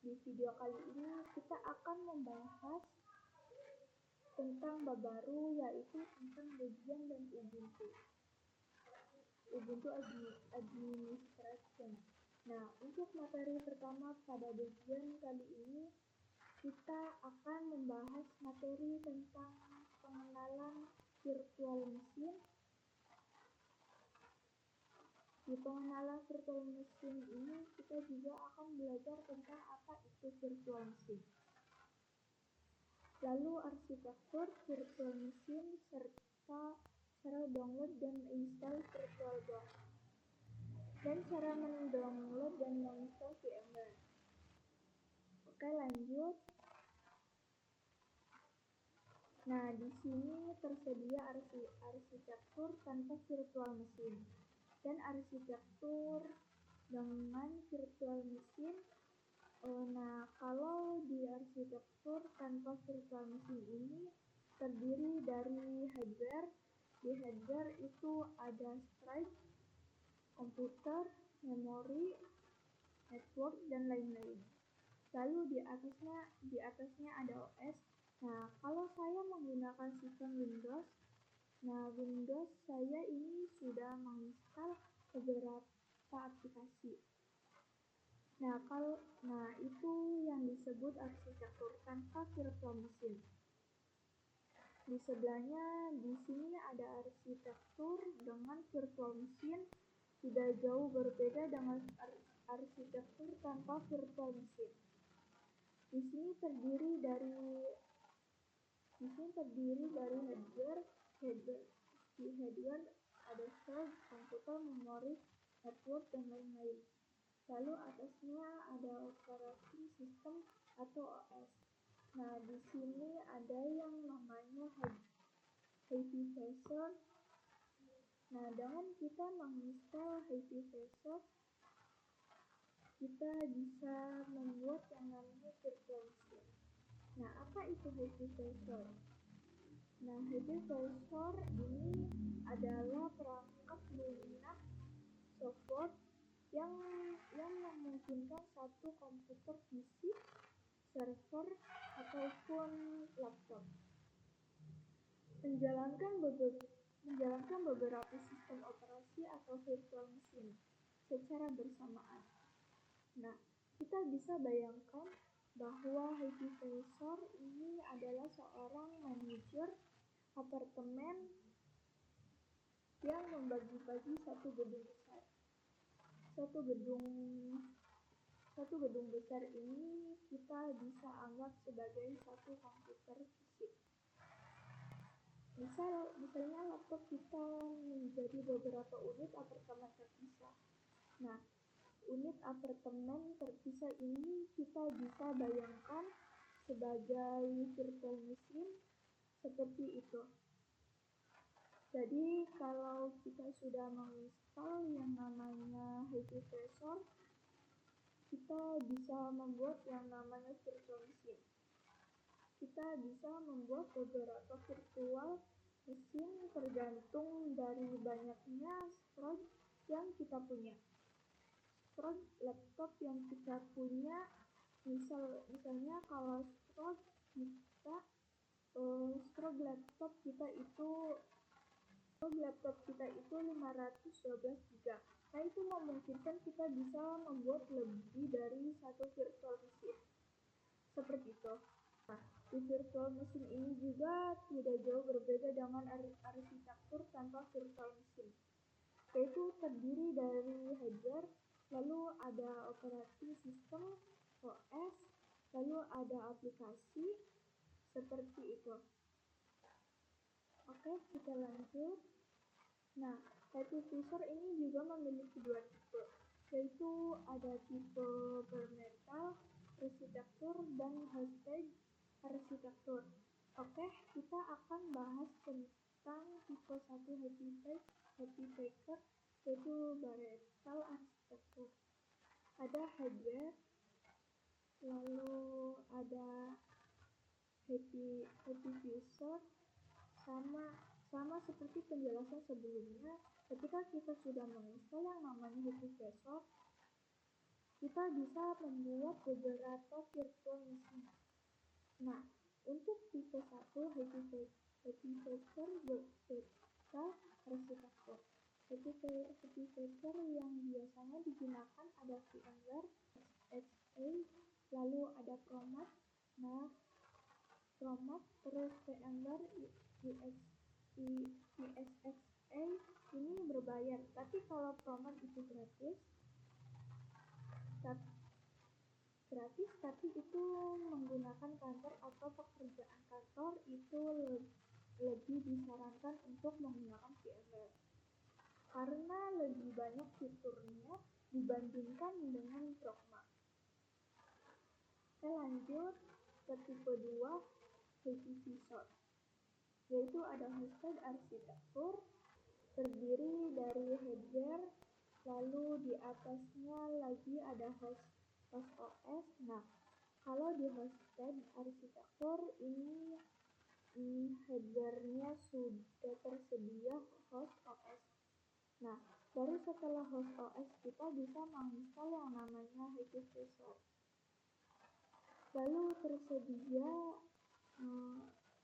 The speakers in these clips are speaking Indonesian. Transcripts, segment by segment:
Di video kali ini kita akan membahas tentang bab baru, yaitu tentang Debian dan Ubuntu Administration. Nah, untuk materi pertama pada Debian kali ini, kita akan membahas materi tentang pengenalan virtual machine. Di pengenalan virtual machine ini, kita juga akan belajar tentang apa itu virtual machine. Lalu arsitektur virtual machine serta cara download dan install VirtualBox, dan cara mendownload dan menginstal VMware. Oke, lanjut. Nah, di sini tersedia arsitektur tanpa virtual machine dan arsitektur dengan virtual machine. Nah, kalau di arsitektur tanpa virtual machine ini terdiri dari hardware. Di hardware itu ada storage, komputer, memori, network, dan lain-lain. Lalu di atasnya ada OS. Nah, kalau saya menggunakan sistem Windows, Windows saya ini sudah menginstal beberapa aplikasi. Nah, itu yang disebut arsitektur tanpa virtual machine. Di sebelahnya, di sini ada arsitektur dengan virtual machine, tidak jauh berbeda dengan arsitektur tanpa virtual machine. Di sini terdiri dari hardware. Di hardware ada storage, komputer, memori, network, dan lain-lain. Lalu atasnya ada operating system atau OS. Nah, di sini ada yang namanya hypervisor. Nah, dengan kita menginstal hypervisor, kita bisa membuat yang namanya virtual machine. Nah, apa itu hypervisor? Nah, hypervisor ini adalah perangkat lunak software yang memungkinkan satu komputer PC, server, ataupun laptop menjalankan beberapa sistem operasi atau virtual machine secara bersamaan. Nah, kita bisa bayangkan bahwa hypervisor ini adalah seorang manajer apartemen yang membagi-bagi satu gedung besar. Satu gedung besar ini kita bisa anggap sebagai satu komputer fisik. Misalnya laptop kita menjadi beberapa unit apartemen terpisah. Nah, unit apartemen terpisah ini kita bisa bayangkan sebagai virtual machine seperti itu. Jadi, kalau kita sudah menginstal yang namanya hypervisor, kita bisa membuat yang namanya virtual machine. Kita bisa membuat beberapa virtual machine tergantung dari banyaknya storage yang kita punya. Storage laptop yang kita punya, misalnya kalau storage laptop kita itu 512 GB. Nah, itu memungkinkan kita bisa membuat lebih dari satu virtual machine. Seperti itu. Nah, di virtual machine ini juga tidak jauh berbeda dengan arsitektur tanpa virtual machine, yaitu terdiri dari hardware, lalu ada operating system OS, lalu ada aplikasi, seperti itu. Oke, kita lanjut. Nah, hypervisor ini juga memiliki dua tipe, yaitu ada tipe bare metal arsitektur dan hosted arsitektur. Oke, kita akan bahas tentang tipe 1 hypervisor, yaitu bare metal arsitektur. Ada hardware, lalu ada hypervisor. Sama seperti penjelasan sebelumnya, ketika kita sudah menginstal yang namanya hypervisor, kita bisa membuat beberapa virtual machine. Nah, untuk tipe 1 Happy Faker beserta arsitektur. Happy Faker yang biasanya digunakan ada VMware, XXA, lalu ada Promat. Nah, Promat terus VMware ESXA ini berbayar, tapi kalau Promat itu gratis, tapi itu menggunakan kantor atau pekerjaan kantor itu lebih disarankan untuk menggunakan VMware karena lebih banyak fiturnya dibandingkan dengan Promat. Kita lanjut ke tipe 2 Happy Vsauce, yaitu ada hosted arsitektur terdiri dari header, lalu di atasnya lagi ada host OS. Nah, kalau di hosted arsitektur ini headernya sudah tersedia host OS. Nah, baru setelah host OS kita bisa menginstal yang namanya Happy Vsauce. Lalu tersedia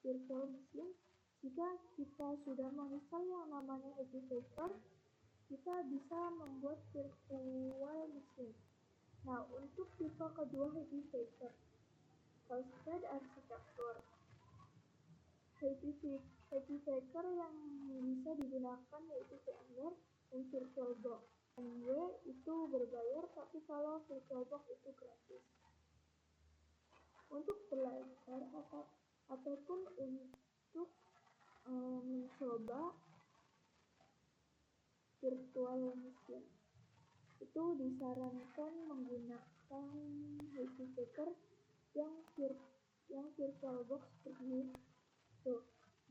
virtual machine. Jika kita sudah menginstal yang namanya Happy Vsauce, kita bisa membuat virtual machine. Nah, untuk tipe kedua Happy Vsauce, hosted arsitektur. Happy Vsauce yang bisa digunakan yaitu VMware dan VirtualBox. VMware itu berbayar, tapi kalau VirtualBox itu gratis. Untuk belajar ataupun untuk mencoba virtual machine, itu disarankan menggunakan Happy Vsauce yang VirtualBox seperti itu.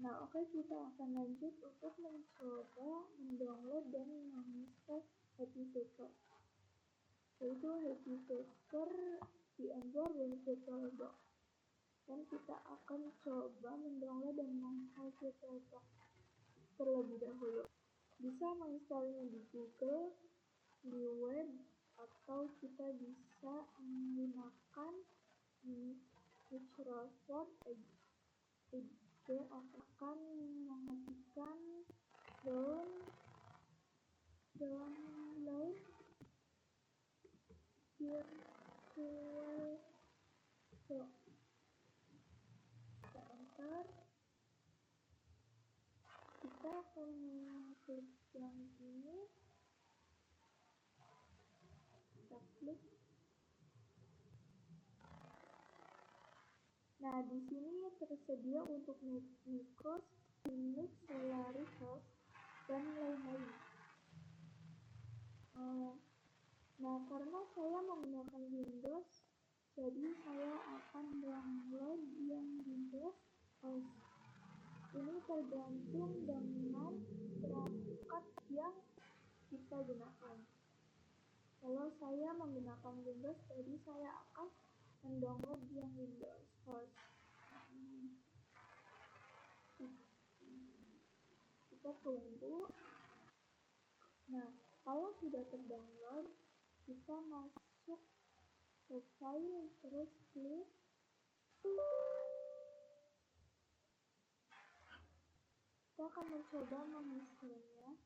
Nah, oke, kita akan lanjut untuk mencoba mendownload dan menginstal Happy Vsauce, yaitu Happy Vsauce VMware dan VirtualBox. Dan kita akan coba mendownload dan menginstal VirtualBox terlebih dahulu. Bisa menginstalnya di Google, di web, atau kita bisa menggunakan Microsoft Edge. Akan mengetikkan download VirtualBox. Kita enter. Kita akan klik yang ini. Kita klik. Nah, di sini tersedia untuk Micros, Linux, Solaris, Host, dan lain-lain. Nah, karena saya menggunakan Windows, jadi saya akan download yang Windows Host. Ini tergantung dengan perangkat yang kita gunakan. Kalau saya menggunakan Windows, jadi saya akan mendownload yang Windows Host. Kita tunggu. Nah, kalau sudah terdownload, kita masuk ke file, terus klik. Kita akan mencoba menginstalnya.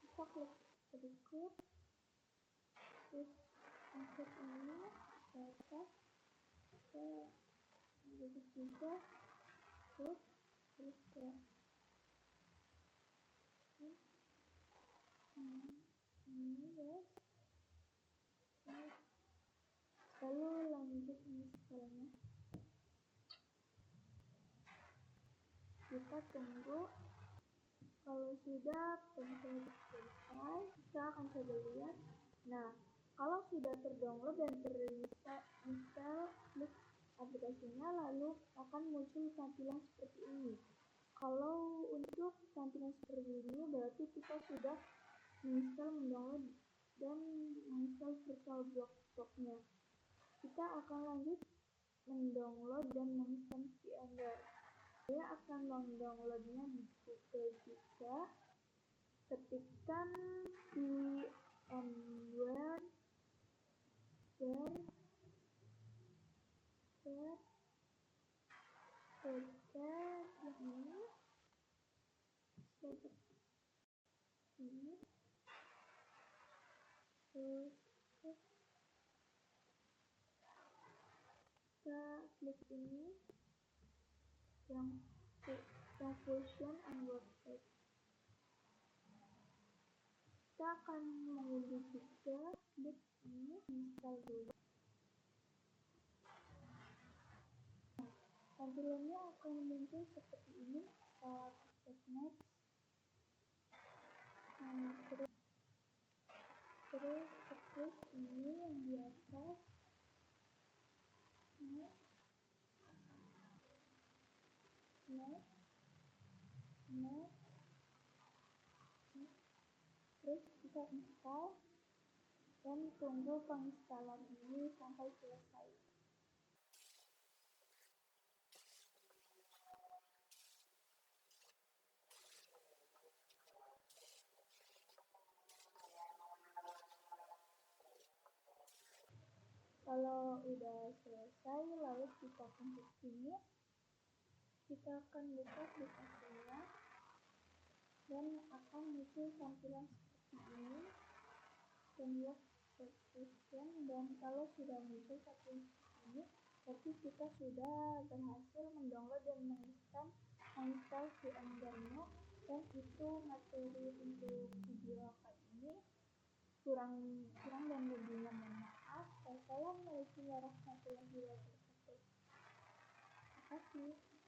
Kita klik berikut, terus masuk ini, data, kita berikut juga, terus ke ini guys. Lalu lanjut instalnya. Kita tunggu. Kalau sudah selesai, kita akan coba lihat. Nah, kalau sudah terdownload dan terinstall, klik aplikasinya, lalu akan muncul tampilan seperti ini. Kalau untuk tampilan seperti ini, berarti kita sudah mendownload dan menginstal VirtualBox-nya. Kita akan lanjut mendownload dan menginstal VMware. Saya akan mendownloadnya di Google juga. ketikkan VMware yang ini terus kita klik ini yang Fusion and WordPress. Kita akan mengunduh juga, klik ini, install dulu. Tampilannya akan muncul seperti ini. Kita klik next, terus klik ini yang di atas, next, terus kita install dan tunggu penginstalan ini sampai selesai. Kalau udah selesai, lalu kita klik sini, kita akan buka aplikasinya dan akan muncul tampilan seperti ini, download subscription. Dan kalau sudah muncul tampilan seperti ini, berarti kita sudah berhasil mendownload dan menginstal VMware-nya. Dan itu materi untuk video kali ini. Kurang dan lebihnya mohon maaf. Wassalamualaikum warahmatullahi wabarakatuh. Terima kasih.